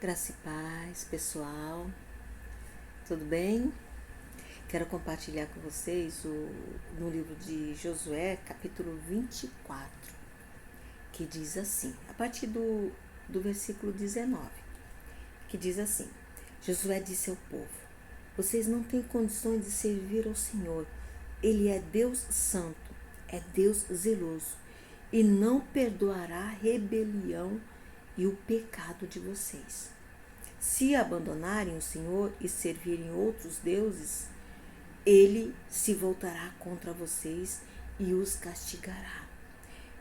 Graça e paz, pessoal. Tudo bem? Quero compartilhar com vocês no livro de Josué, capítulo 24, que diz assim, a partir do versículo 19, que diz assim: Josué disse ao povo: vocês não têm condições de servir ao Senhor. Ele é Deus santo, é Deus zeloso e não perdoará a rebelião e o pecado de vocês. Se abandonarem o Senhor e servirem outros deuses, ele se voltará contra vocês e os castigará.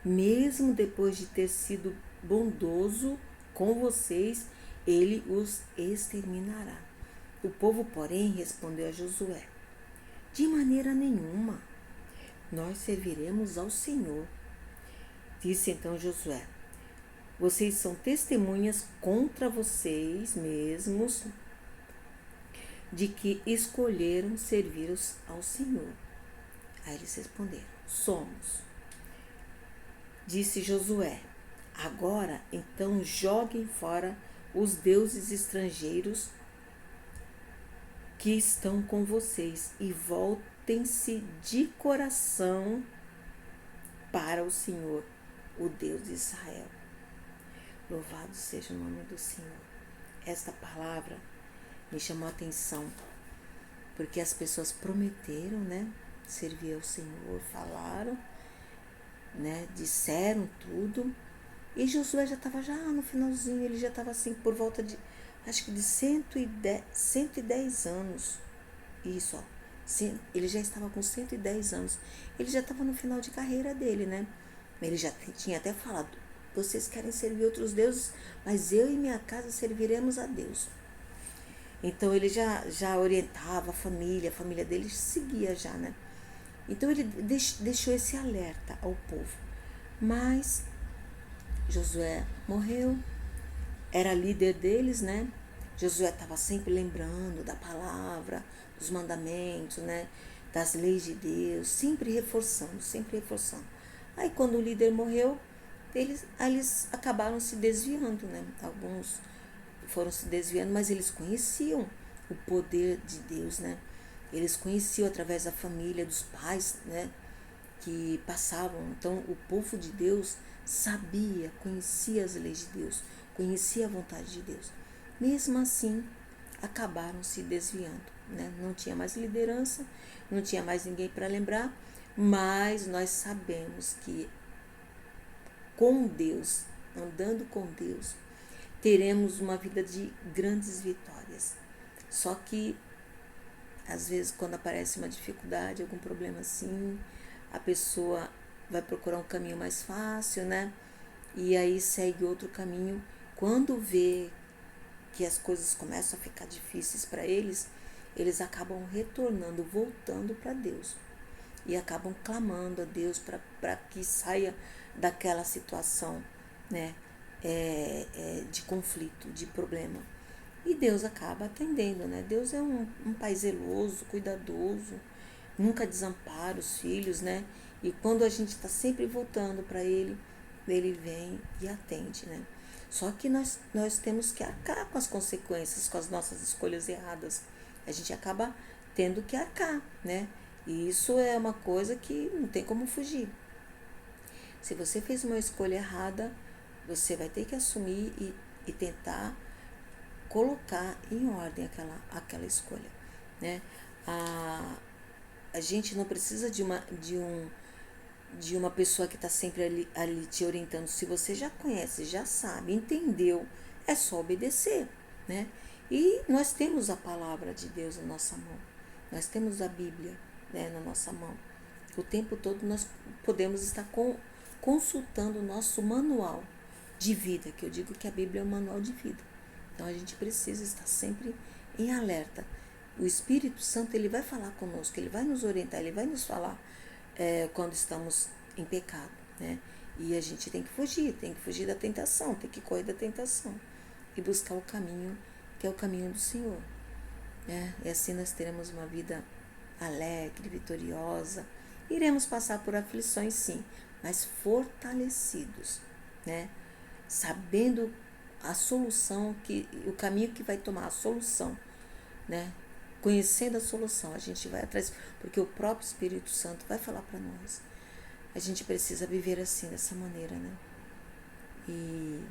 Mesmo depois de ter sido bondoso com vocês, ele os exterminará. O povo, porém, respondeu a Josué: de maneira nenhuma, nós serviremos ao Senhor. Disse então Josué: vocês são testemunhas contra vocês mesmos de que escolheram servir ao Senhor. Aí eles responderam: somos. Disse Josué: agora então joguem fora os deuses estrangeiros que estão com vocês e voltem-se de coração para o Senhor, o Deus de Israel. Louvado seja o nome do Senhor. Esta palavra me chamou a atenção, porque as pessoas prometeram, servir ao Senhor, falaram, disseram tudo, e Josué já estava no finalzinho, ele já estava assim por volta de, acho que de 110 anos, isso, ele já estava com 110 anos, ele já estava no final de carreira dele, ele já tinha até falado: vocês querem servir outros deuses, mas eu e minha casa serviremos a Deus. Então ele já orientava a família dele seguia já, Então ele deixou esse alerta ao povo. Mas Josué morreu, era líder deles, Josué estava sempre lembrando da palavra, dos mandamentos, das leis de Deus, sempre reforçando. Aí quando o líder morreu, eles acabaram se desviando, Alguns foram se desviando, mas eles conheciam o poder de Deus, Eles conheciam através da família, dos pais, que passavam. Então, o povo de Deus sabia, conhecia as leis de Deus, conhecia a vontade de Deus. Mesmo assim, acabaram se desviando, Não tinha mais liderança, não tinha mais ninguém para lembrar, mas nós sabemos que com Deus, andando com Deus, teremos uma vida de grandes vitórias. Só que, às vezes, quando aparece uma dificuldade, algum problema assim, a pessoa vai procurar um caminho mais fácil, E aí segue outro caminho. Quando vê que as coisas começam a ficar difíceis para eles acabam retornando, voltando para Deus. E acabam clamando a Deus para que saia daquela situação, de conflito, de problema. E Deus acaba atendendo, Deus é um pai zeloso, cuidadoso, nunca desampara os filhos, E quando a gente está sempre voltando para Ele vem e atende, Só que nós temos que arcar com as consequências, com as nossas escolhas erradas. A gente acaba tendo que arcar, E isso é uma coisa que não tem como fugir. Se você fez uma escolha errada, você vai ter que assumir e tentar colocar em ordem aquela escolha, A gente não precisa de uma pessoa que está sempre ali te orientando. Se você já conhece, já sabe, entendeu, é só obedecer, E nós temos a palavra de Deus na nossa mão, nós temos a Bíblia, na nossa mão. O tempo todo nós podemos estar consultando o nosso manual de vida, que eu digo que a Bíblia é um manual de vida. Então a gente precisa estar sempre em alerta. O Espírito Santo, ele vai falar conosco, ele vai nos orientar, ele vai nos falar quando estamos em pecado, E a gente tem que fugir da tentação, tem que correr da tentação e buscar o caminho que é o caminho do Senhor, E assim nós teremos uma vida alegre, vitoriosa. Iremos passar por aflições, sim, mas fortalecidos, Sabendo a solução, o caminho que vai tomar a solução, né? Conhecendo a solução, a gente vai atrás, porque o próprio Espírito Santo vai falar para nós. A gente precisa viver assim, dessa maneira, né? E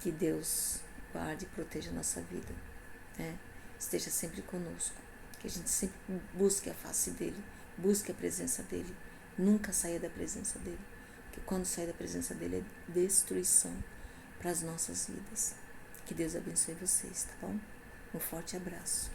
que Deus guarde e proteja a nossa vida, né? Esteja sempre conosco, que a gente sempre busque a face dele, busque a presença dele, nunca saia da presença dele, porque quando sair da presença dele é destruição para as nossas vidas. Que Deus abençoe vocês, tá bom? Um forte abraço.